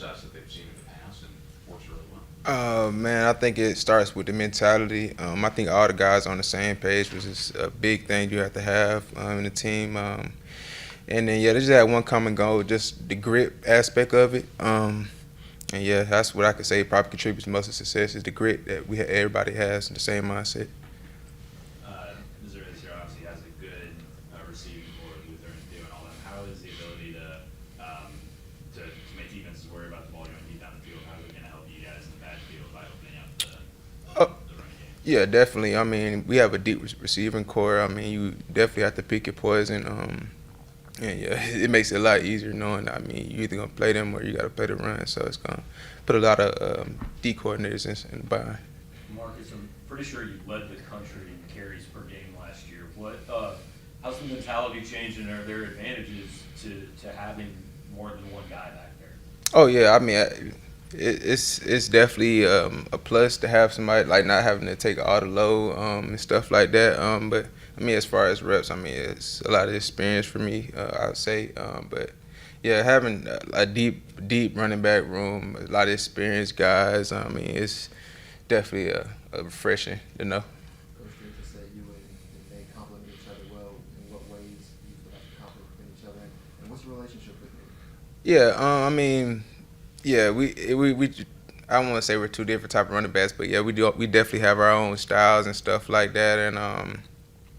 success that they've seen in the past and works really well? Man, I think it starts with the mentality. I think all the guys on the same page was just a big thing you have to have in the team. And then, yeah, they just had one common goal, just the grit aspect of it. And, yeah, that's what I could say probably contributes most of success is the grit that everybody has and the same mindset. Missouri this year obviously has a good receiving core with Luther and doing all that. How is the ability to make defenses worry about the ball going deep down the field? How is it going to help you guys in the backfield by opening up Oh, the running game? yeah, definitely. I mean, we have a deep receiving core. I mean, you definitely have to pick your poison. And yeah, it makes it a lot easier knowing. I mean, you either gonna play them or you gotta play the run. So it's gonna put a lot of D coordinators in the bind. Marcus, I'm pretty sure you led the country in carries per game last year. How's the mentality changing? Are there advantages to having more than one guy back there? Oh yeah, I mean, it's definitely a plus to have somebody like not having to take all the load and stuff like that. But I mean, as far as reps, I mean, it's a lot of experience for me. I would say, but yeah, having a deep running back room, a lot of experienced guys. I mean, it's definitely a refreshing to know. Coach Drake just said you and they complement each other well. In what ways you feel like you complement each other? And what's your relationship with him? Yeah, I mean, yeah, we I don't want to say we're two different type of running backs, but yeah, we definitely have our own styles and stuff like that, and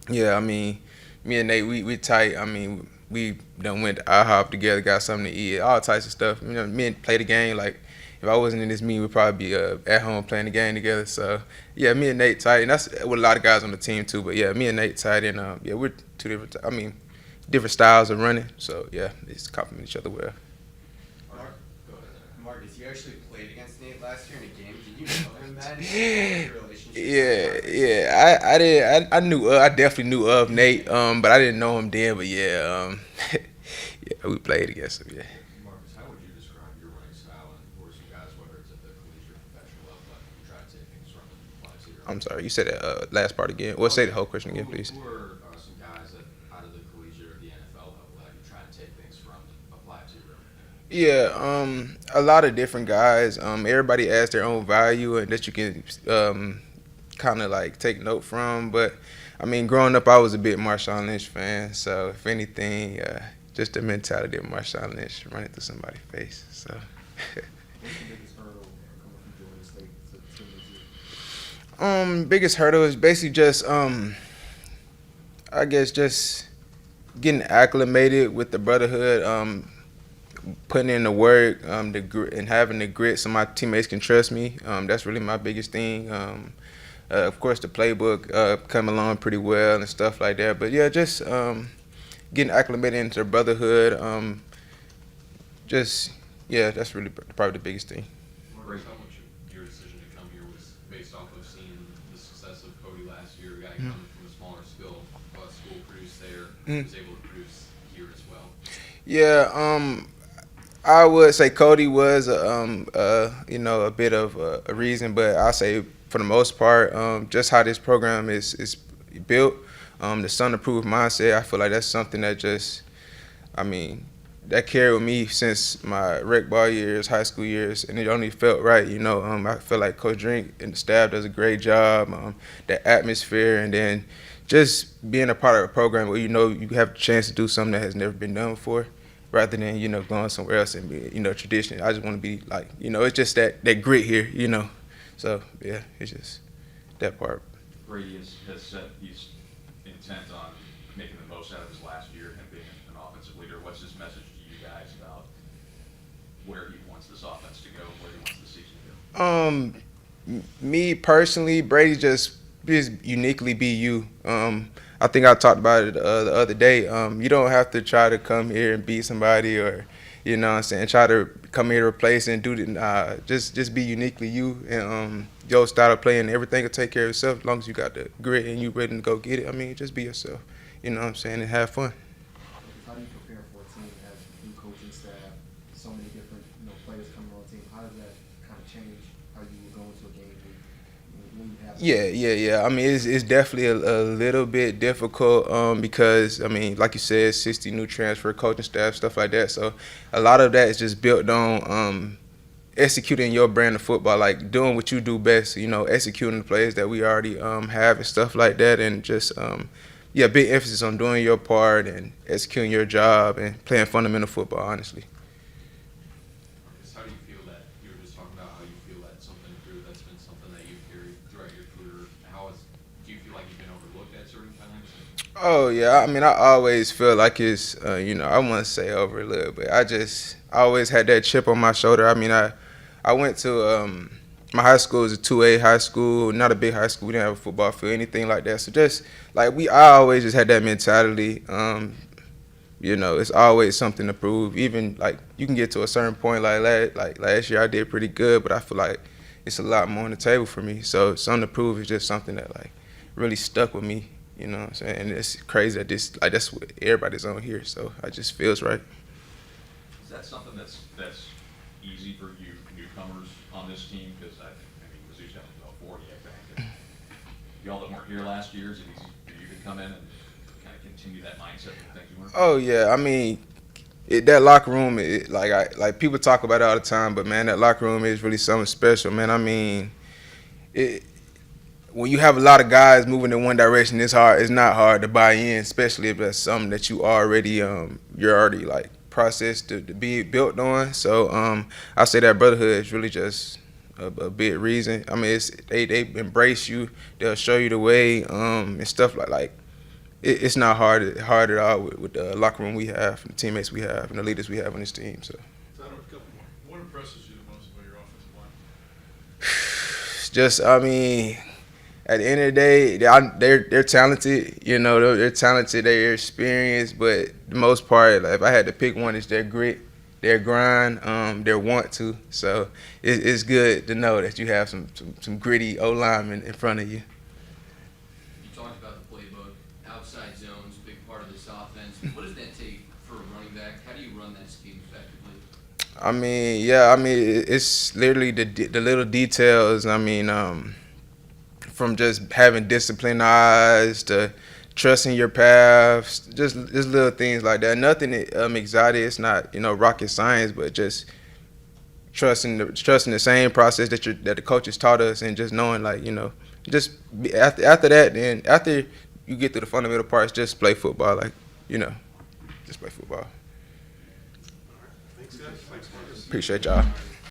yeah, I mean, me and Nate, we tight. I mean, we done went to IHOP together, got something to eat, all types of stuff. You know, me and play the game. Like, if I wasn't in this meeting, we'd probably be at home playing the game together. So, yeah, me and Nate tight, and that's with a lot of guys on the team too. But yeah, me and Nate tight, and yeah, we're two different. I mean, different styles of running. So yeah, it's complement each other well. Go ahead. Marcus, you actually played against Nate last year in a game. Did you know him then? What was your relationship Yeah, with Marcus? yeah. I did. I knew. I definitely knew of Nate. But I didn't know him then. But yeah, yeah, we played against him. Yeah. Marcus, how would you describe your running style and who are some guys, whether it's at the collegiate or professional level, that you try to take things from and apply to your I'm own sorry. game? You said that last part again. Well, say the whole question again, please. Who are some guys that out of the collegiate or the NFL level that you try to take things from and apply to your own game? Yeah, a lot of different guys. Everybody has their own value and that you can kind of like take note from. But I mean, growing up, I was a big Marshawn Lynch fan. So if anything, just the mentality of Marshawn Lynch running through somebody's face. So. What's the biggest hurdle coming from Georgia State to Mizzou? Biggest hurdle is basically just I guess just getting acclimated with the brotherhood, putting in the work, the grit, and having the grit so my teammates can trust me. That's really my biggest thing. Of course, the playbook come along pretty well and stuff like that. But yeah, just getting acclimated into the brotherhood. Just yeah, that's really probably the biggest thing. Marcus, how much of your decision to come here was based off of seeing the success of Cody last year, a guy coming from a smaller school, produced there, was able to produce here as well? Yeah, I would say Cody was, you know, a bit of a reason, but I say for the most part, just how this program is built, the son-approved mindset. I feel like that's something that just, I mean, that carried with me since my rec ball years, high school years, and it only felt right. You know, I feel like Coach Drink and the staff does a great job. The atmosphere, and then just being a part of a program where you know you have a chance to do something that has never been done before, rather than going somewhere else and be tradition. I just want to be like it's just that grit here. So yeah, it's just that part. Brady has set he's intent on making the most out of his last year and being an offensive leader. What's his message to you guys about where he wants this offense to go, where he wants the season to go? Me personally, Brady just uniquely be you. I think I talked about it the other day. You don't have to try to come here and beat somebody or, what I'm saying, try to come here to replace and do the. Just be uniquely you and your style of playing. Everything will take care of itself as long as you got the grit and you ready to go get it. I mean, just be yourself. You know what I'm saying, and have fun. How do you prepare for a team that has new coaching staff, so many different players coming on the team? How does that kind of change how you would go into a game when you have? Yeah. I mean, it's definitely a little bit difficult because, I mean, like you said, 60 new transfer coaching staff, stuff like that. So a lot of that is just built on executing your brand of football, like doing what you do best, you know, executing the plays that we already have and stuff like that, and just yeah, big emphasis on doing your part and executing your job and playing fundamental football, honestly. Marcus, how do you feel that you were just talking about how you feel that something that's been something that you've carried throughout your career? Do you feel like you've been overlooked at certain times? Oh yeah, I mean, I always feel like it's you know, I wouldn't say overlooked, but I always had that chip on my shoulder. I mean, I went to my high school was a 2A high school, not a big high school. We didn't have a football field, anything like that. So just like I always just had that mentality. You know, it's always something to prove. Even like you can get to a certain point like last year I did pretty good, but I feel like it's a lot more on the table for me. So something to prove is just something that like really stuck with me. You know what I'm saying? And it's crazy that that's what everybody's on here. So it just feels right. Is that something that's easy for you newcomers on this team? Because I mean, Mizzou's got about 40, I think. And y'all that weren't here last year, is it easy for you to come in and kind of continue that mindset of the things you learned? Oh yeah, I mean, that locker room, like people talk about it all the time, but man, that locker room is really something special, man. I mean, when you have a lot of guys moving in one direction, it's not hard to buy in, especially if that's something that you're already like processed to be built on. So I say that brotherhood is really just a big reason. I mean, they embrace you, they'll show you the way, and stuff like it's not hard at all with the locker room we have, and the teammates we have, and the leaders we have on this team. So Tyler, a couple more. What impresses you the most about your offensive line? just, I mean, at the end of the day, they're talented. You know, they're talented. They're experienced, but the most part, like, if I had to pick one, it's their grit, their grind, their want to. So it's good to know that you have some gritty O linemen in front of you. You talked about the playbook, outside zones, big part of this offense. What does that take for a running back? How do you run that scheme effectively? I mean, yeah, I mean, it's literally the little details. I mean, from just having disciplined eyes to trusting your paths, just little things like that. Nothing exotic. It's not, you know, rocket science, but just trusting the same process that the coaches taught us, and just knowing, like, you know, just after that, then after you get to the fundamental parts, just play football, like, you know, just play football. Thanks, guys. Thanks, Marcus. Appreciate y'all.